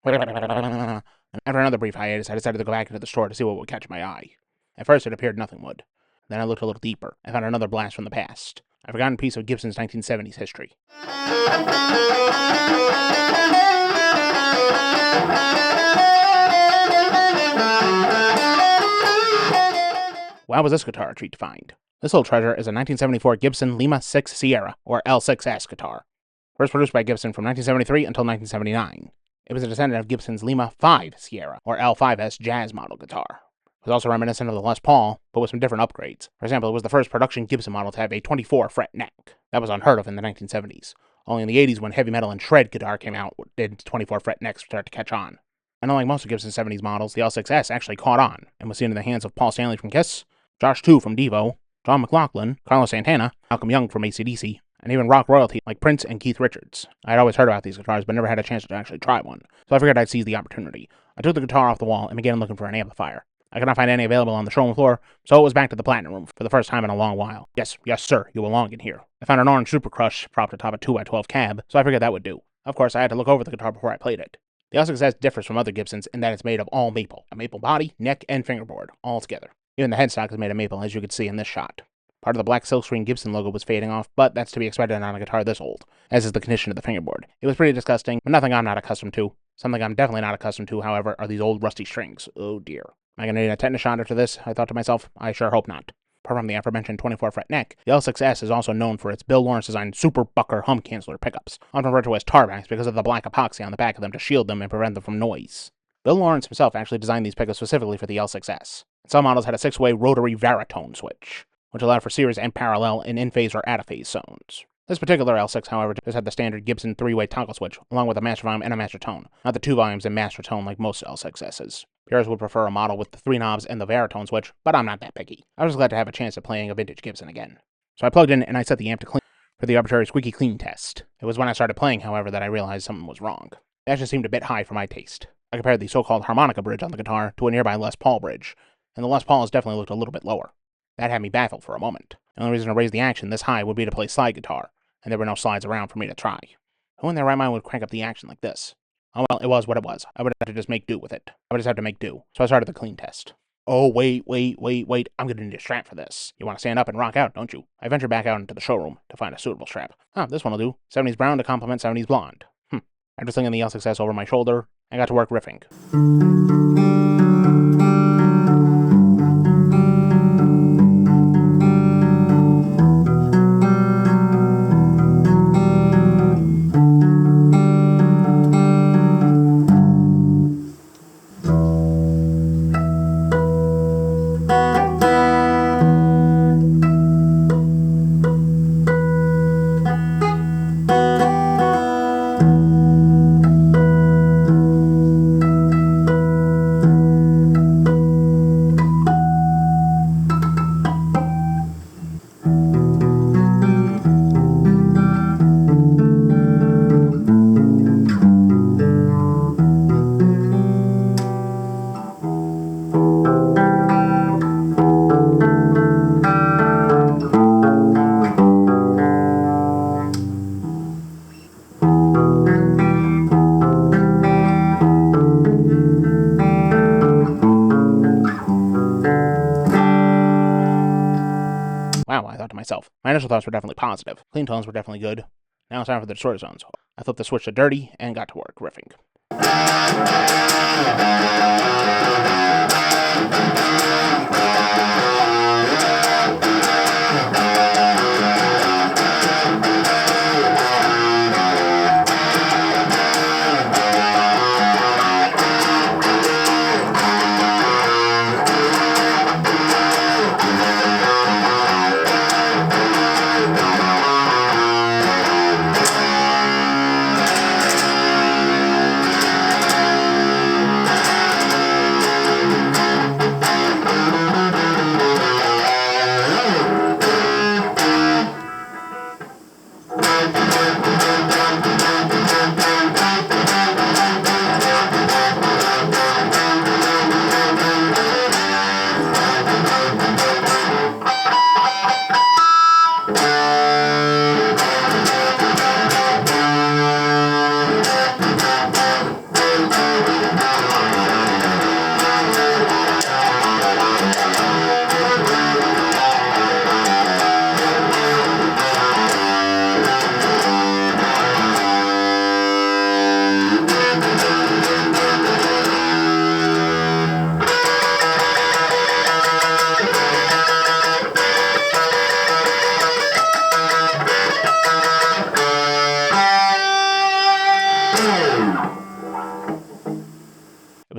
And after another brief hiatus, I decided to go back into the store to see what would catch my eye. At first, it appeared nothing would. Then I looked a little deeper and found another blast from the past. A forgotten piece of Gibson's 1970s history. Why was this guitar a treat to find? This little treasure is a 1974 Gibson Lima 6 Sierra, or L6-S guitar. First produced by Gibson from 1973 until 1979. It was a descendant of Gibson's Lima 5 Sierra, or L5S jazz model guitar. It was also reminiscent of the Les Paul, but with some different upgrades. For example, it was the first production Gibson model to have a 24-fret neck. That was unheard of in the 1970s. Only in the 80s, when heavy metal and shred guitar came out, did 24-fret necks start to catch on. And unlike most of Gibson's 70s models, the L6-S actually caught on, and was seen in the hands of Paul Stanley from Kiss, Josh Two from Devo, John McLaughlin, Carlos Santana, Malcolm Young from AC/DC, and even rock royalty like Prince and Keith Richards. I had always heard about these guitars, but never had a chance to actually try one, so I figured I'd seize the opportunity. I took the guitar off the wall and began looking for an amplifier. I could not find any available on the showroom floor, so it was back to the Platinum Room for the first time in a long while. Yes, sir, you belong in here. I found an orange Super Crush propped atop a 2x12 cab, so I figured that would do. Of course, I had to look over the guitar before I played it. The L6-S differs from other Gibsons in that it's made of all maple, a maple body, neck, and fingerboard, all together. Even the headstock is made of maple, as you can see in this shot. Part of the black silkscreen Gibson logo was fading off, but that's to be expected on a guitar this old, as is the condition of the fingerboard. It was pretty disgusting, but nothing I'm not accustomed to. Something I'm definitely not accustomed to, however, are these old rusty strings. Oh dear. Am I going to need a tetanus shot after this? I thought to myself. I sure hope not. Apart from the aforementioned 24-fret neck, the L6-S is also known for its Bill Lawrence-designed Super Bucker hum canceller pickups, often referred to as tarbacks because of the black epoxy on the back of them to shield them and prevent them from noise. Bill Lawrence himself actually designed these pickups specifically for the L6-S. Some models had a 6-way rotary varitone switch, which allowed for series and parallel and in-phase or out-of-phase zones. This particular L6, however, just had the standard Gibson 3-way toggle switch, along with a master volume and a master tone, not the 2 volumes and master tone like most L6Ss. Purists would prefer a model with the 3 knobs and the varitone switch, but I'm not that picky. I was glad to have a chance at playing a vintage Gibson again. So I plugged in and I set the amp to clean for the arbitrary squeaky clean test. It was when I started playing, however, that I realized something was wrong. It actually seemed a bit high for my taste. I compared the so-called harmonica bridge on the guitar to a nearby Les Paul bridge, and the Les Pauls definitely looked a little bit lower. That had me baffled for a moment. The only reason to raise the action this high would be to play slide guitar, and there were no slides around for me to try. Who in their right mind would crank up the action like this? Oh well, it was what it was. I would have to just make do with it. I would just have to make do. So I started the clean test. Oh, wait. I'm gonna need a strap for this. You want to stand up and rock out, don't you? I ventured back out into the showroom to find a suitable strap. This one'll do. 70s brown to complement 70s blonde. After slinging the L6-S over my shoulder, I got to work riffing. Wow, I thought to myself. My initial thoughts were definitely positive. Clean tones were definitely good. Now it's time for the distorted zones. I flipped the switch to dirty and got to work riffing.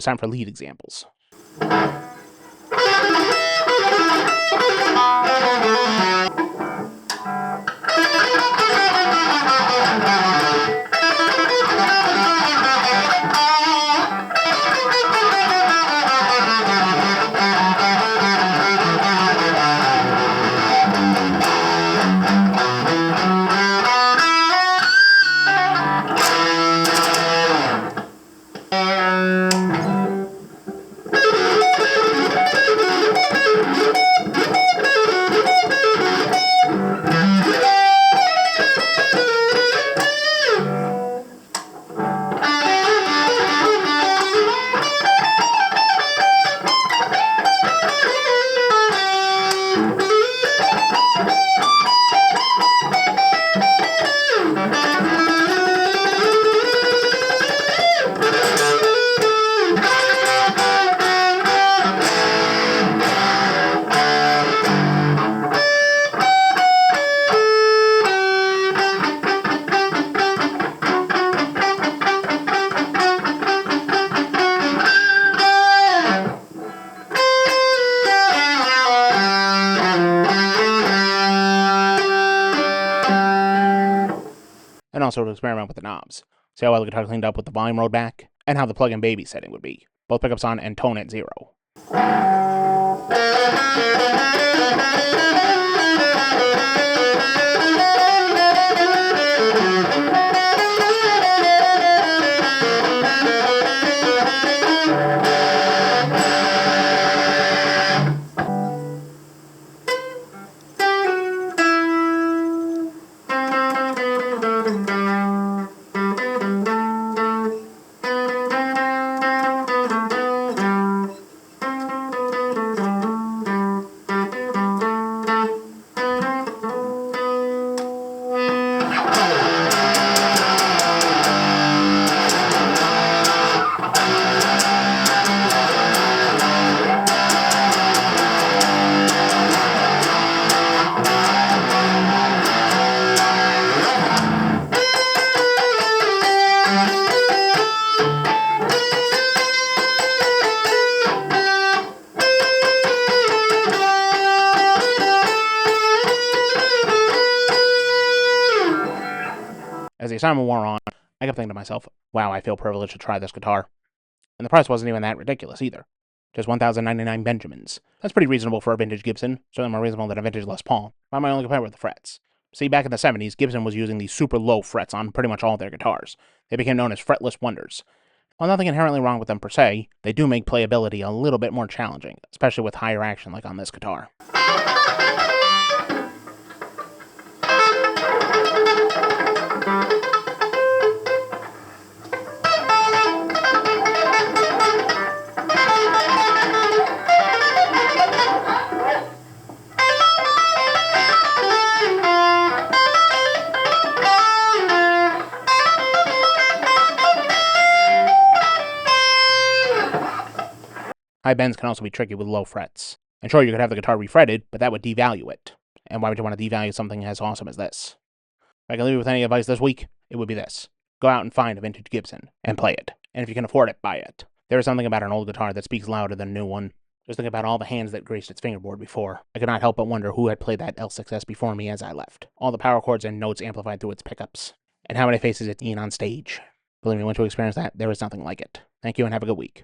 was time for lead examples. And also to experiment with the knobs. See how well the guitar cleaned up with the volume road back, and how the plug-in baby setting would be. Both pickups on and tone at 0. As the assignment wore on, I kept thinking to myself, wow, I feel privileged to try this guitar. And the price wasn't even that ridiculous either. Just 1,099 Benjamins. That's pretty reasonable for a vintage Gibson, certainly more reasonable than a vintage Les Paul. Why am I only comparing with the frets? See, back in the 70s, Gibson was using these super low frets on pretty much all their guitars. They became known as fretless wonders. While nothing inherently wrong with them per se, they do make playability a little bit more challenging, especially with higher action like on this guitar. High bends can also be tricky with low frets. And sure, you could have the guitar refretted, but that would devalue it. And why would you want to devalue something as awesome as this? If I can leave you with any advice this week, it would be this. Go out and find a vintage Gibson, and play it. And if you can afford it, buy it. There is something about an old guitar that speaks louder than a new one. Just think about all the hands that graced its fingerboard before. I could not help but wonder who had played that L6-S before me as I left. All the power chords and notes amplified through its pickups. And how many faces it's seen on stage. Believe me, once you experience that, there is nothing like it. Thank you and have a good week.